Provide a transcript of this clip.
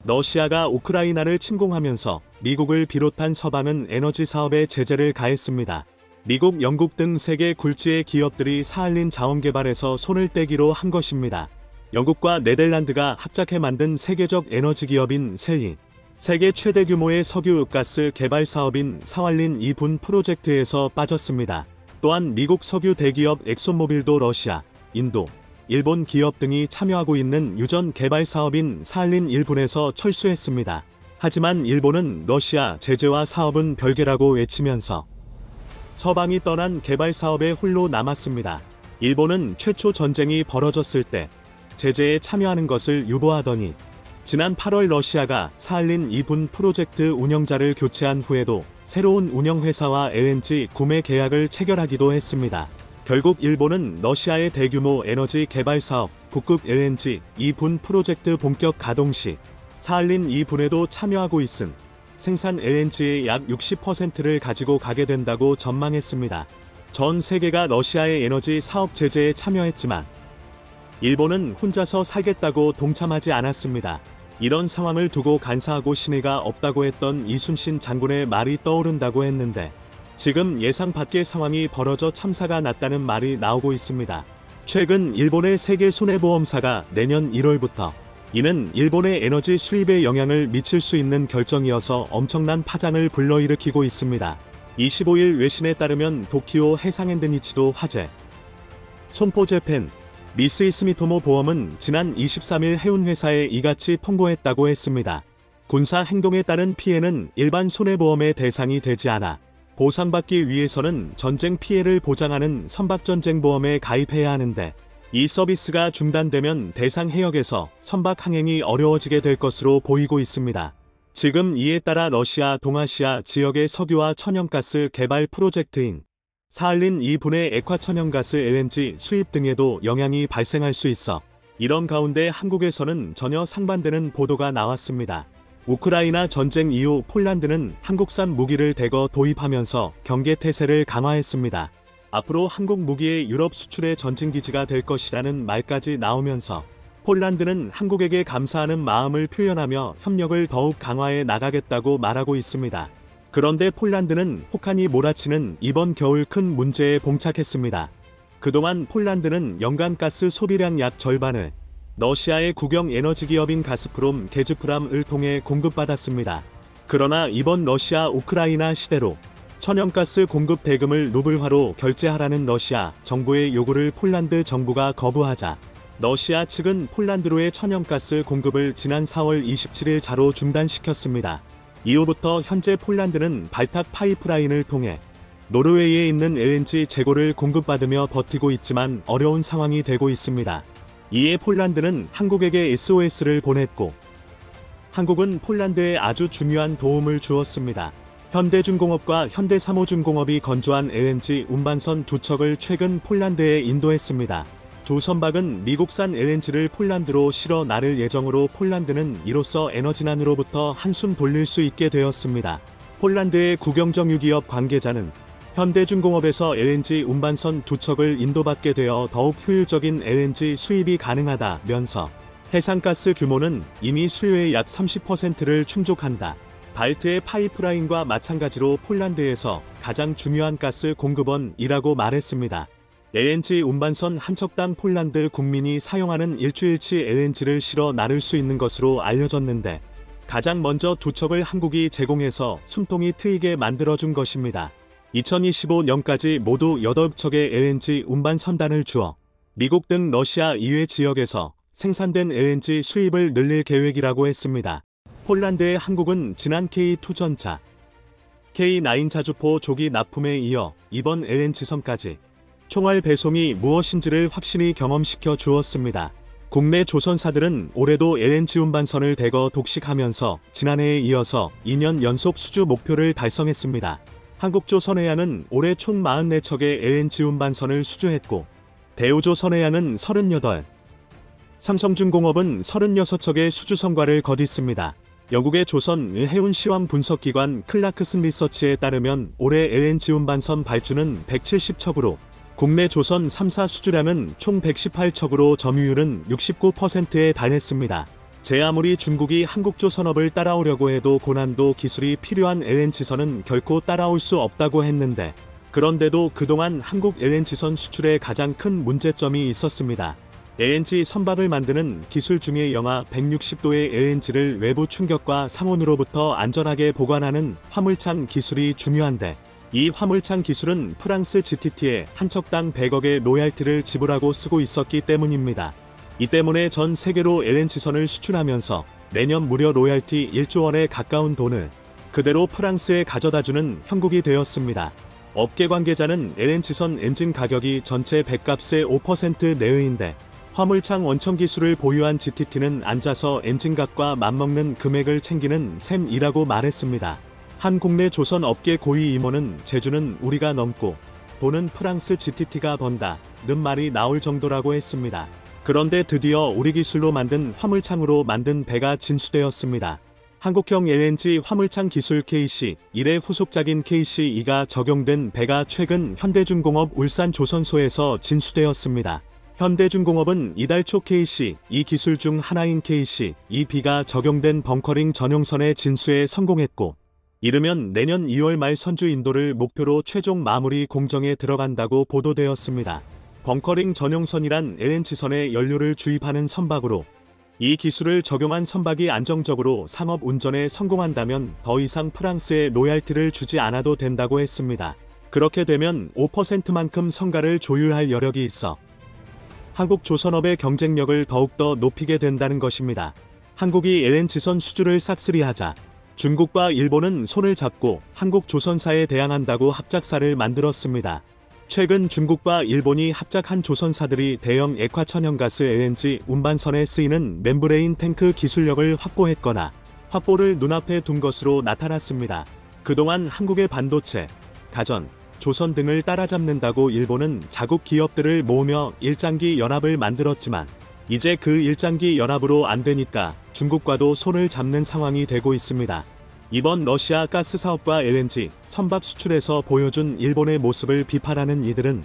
러시아가 우크라이나를 침공하면서 미국을 비롯한 서방은 에너지 사업에 제재를 가했습니다. 미국, 영국 등 세계 굴지의 기업들이 사할린 자원 개발에서 손을 떼기로 한 것입니다. 영국과 네덜란드가 합작해 만든 세계적 에너지 기업인 셀이 세계 최대 규모의 석유 가스 개발 사업인 사할린 2분 프로젝트에서 빠졌습니다. 또한 미국 석유 대기업 엑손모빌도 러시아, 인도, 일본 기업 등이 참여하고 있는 유전 개발 사업인 사할린 1분에서 철수했습니다. 하지만 일본은 러시아 제재와 사업은 별개라고 외치면서 서방이 떠난 개발 사업에 홀로 남았습니다. 일본은 최초 전쟁이 벌어졌을 때 제재에 참여하는 것을 유보하더니 지난 8월 러시아가 사할린 2분 프로젝트 운영자를 교체한 후에도 새로운 운영회사와 LNG 구매 계약을 체결하기도 했습니다. 결국 일본은 러시아의 대규모 에너지 개발 사업 북극 LNG 2분 프로젝트 본격 가동 시 사할린 2분에도 참여하고 있음 생산 LNG의 약 60%를 가지고 가게 된다고 전망했습니다. 전 세계가 러시아의 에너지 사업 제재에 참여했지만 일본은 혼자서 살겠다고 동참하지 않았습니다. 이런 상황을 두고 간사하고 신의가 없다고 했던 이순신 장군의 말이 떠오른다고 했는데 지금 예상 밖의 상황이 벌어져 참사가 났다는 말이 나오고 있습니다. 최근 일본의 세계 손해보험사가 내년 1월부터 이는 일본의 에너지 수입에 영향을 미칠 수 있는 결정이어서 엄청난 파장을 불러일으키고 있습니다. 25일 외신에 따르면 도쿄 해상엔드니치도 화재, 손포재팬, 미쓰이 스미토모 보험은 지난 23일 해운회사에 이같이 통보했다고 했습니다. 군사 행동에 따른 피해는 일반 손해보험의 대상이 되지 않아 보상받기 위해서는 전쟁 피해를 보장하는 선박전쟁보험에 가입해야 하는데 이 서비스가 중단되면 대상 해역에서 선박 항행이 어려워지게 될 것으로 보이고 있습니다. 지금 이에 따라 러시아 동아시아 지역의 석유와 천연가스 개발 프로젝트인 사할린 2분의 액화천연가스 LNG 수입 등에도 영향이 발생할 수 있어 이런 가운데 한국에서는 전혀 상반되는 보도가 나왔습니다. 우크라이나 전쟁 이후 폴란드는 한국산 무기를 대거 도입하면서 경계태세를 강화했습니다. 앞으로 한국 무기의 유럽 수출의 전진기지가 될 것이라는 말까지 나오면서 폴란드는 한국에게 감사하는 마음을 표현하며 협력을 더욱 강화해 나가겠다고 말하고 있습니다. 그런데 폴란드는 혹한이 몰아치는 이번 겨울 큰 문제에 봉착했습니다. 그동안 폴란드는 연간 가스 소비량 약 절반을 러시아의 국영 에너지 기업인 가스프롬 게즈프람을 통해 공급받았습니다. 그러나 이번 러시아 우크라이나 시대로 천연가스 공급 대금을 루블화로 결제하라는 러시아 정부의 요구를 폴란드 정부가 거부하자 러시아 측은 폴란드로의 천연가스 공급을 지난 4월 27일 자로 중단시켰습니다. 이후부터 현재 폴란드는 발탁 파이프라인을 통해 노르웨이에 있는 LNG 재고를 공급받으며 버티고 있지만 어려운 상황이 되고 있습니다. 이에 폴란드는 한국에게 SOS를 보냈고 한국은 폴란드에 아주 중요한 도움을 주었습니다. 현대중공업과 현대사모중공업이 건조한 LNG 운반선 2척을 최근 폴란드에 인도했습니다. 두 선박은 미국산 LNG를 폴란드로 실어 나를 예정으로 폴란드는 이로써 에너지난으로부터 한숨 돌릴 수 있게 되었습니다. 폴란드의 국영정유기업 관계자는 현대중공업에서 LNG 운반선 2척을 인도받게 되어 더욱 효율적인 LNG 수입이 가능하다면서 해상가스 규모는 이미 수요의 약 30%를 충족한다. 발트의 파이프라인과 마찬가지로 폴란드에서 가장 중요한 가스 공급원이라고 말했습니다. LNG 운반선 한 척당 폴란드 국민이 사용하는 일주일치 LNG를 실어 나를 수 있는 것으로 알려졌는데 가장 먼저 2척을 한국이 제공해서 숨통이 트이게 만들어준 것입니다. 2025년까지 모두 8척의 LNG 운반 선단을 주어 미국 등 러시아 이외 지역에서 생산된 LNG 수입을 늘릴 계획이라고 했습니다. 폴란드의 한국은 지난 K2전차, K9 자주포 조기 납품에 이어 이번 LNG선까지 총알 배송이 무엇인지를 확실히 경험시켜 주었습니다. 국내 조선사들은 올해도 LNG 운반선을 대거 독식하면서 지난해에 이어서 2년 연속 수주 목표를 달성했습니다. 한국조선해양은 올해 총 44척의 LNG 운반선을 수주했고 대우조선해양은 38, 삼성중공업은 36척의 수주 성과를 거뒀습니다. 영국의 조선 해운 시황 분석기관 클라크슨 리서치에 따르면 올해 LNG 운반선 발주는 170척으로 국내 조선 3사 수주량은 총 118척으로 점유율은 69%에 달했습니다. 제 아무리 중국이 한국조 선업을 따라오려고 해도 고난도 기술이 필요한 LNG선은 결코 따라올 수 없다고 했는데, 그런데도 그동안 한국 LNG선 수출에 가장 큰 문제점이 있었습니다. LNG 선박을 만드는 기술 중에 영하 160도의 LNG를 외부 충격과 상온으로부터 안전하게 보관하는 화물창 기술이 중요한데, 이 화물창 기술은 프랑스 GTT에 한 척당 100억의 로얄티를 지불하고 쓰고 있었기 때문입니다. 이 때문에 전 세계로 LNG선을 수출하면서 내년 무려 로얄티 1조 원에 가까운 돈을 그대로 프랑스에 가져다주는 형국이 되었습니다. 업계 관계자는 LNG선 엔진 가격이 전체 배값의 5% 내외인데, 화물창 원천 기술을 보유한 GTT는 앉아서 엔진값과 맞먹는 금액을 챙기는 셈이라고 말했습니다. 한 국내 조선 업계 고위 임원은 제주는 우리가 넘고 돈은 프랑스 GTT가 번다는 말이 나올 정도라고 했습니다. 그런데 드디어 우리 기술로 만든 화물창으로 만든 배가 진수되었습니다. 한국형 LNG 화물창 기술 KC1의 후속작인 KC2가 적용된 배가 최근 현대중공업 울산 조선소에서 진수되었습니다. 현대중공업은 이달 초 KC2 기술 중 하나인 KC2B가 적용된 벙커링 전용선의 진수에 성공했고, 이르면 내년 2월 말 선주 인도를 목표로 최종 마무리 공정에 들어간다고 보도되었습니다. 벙커링 전용선이란 LNG선에 연료를 주입하는 선박으로, 이 기술을 적용한 선박이 안정적으로 상업 운전에 성공한다면 더 이상 프랑스에 로얄티를 주지 않아도 된다고 했습니다. 그렇게 되면 5%만큼 성가를 조율할 여력이 있어 한국 조선업의 경쟁력을 더욱더 높이게 된다는 것입니다. 한국이 LNG선 수주를 싹쓸이하자 중국과 일본은 손을 잡고 한국 조선사에 대항한다고 합작사를 만들었습니다. 최근 중국과 일본이 합작한 조선사들이 대형 액화천연가스 LNG 운반선에 쓰이는 멤브레인 탱크 기술력을 확보했거나 확보를 눈앞에 둔 것으로 나타났습니다. 그동안 한국의 반도체, 가전, 조선 등을 따라잡는다고 일본은 자국 기업들을 모으며 일장기 연합을 만들었지만, 이제 그 일장기 연합으로 안 되니까 중국과도 손을 잡는 상황이 되고 있습니다. 이번 러시아 가스 사업과 LNG 선박 수출에서 보여준 일본의 모습을 비판하는 이들은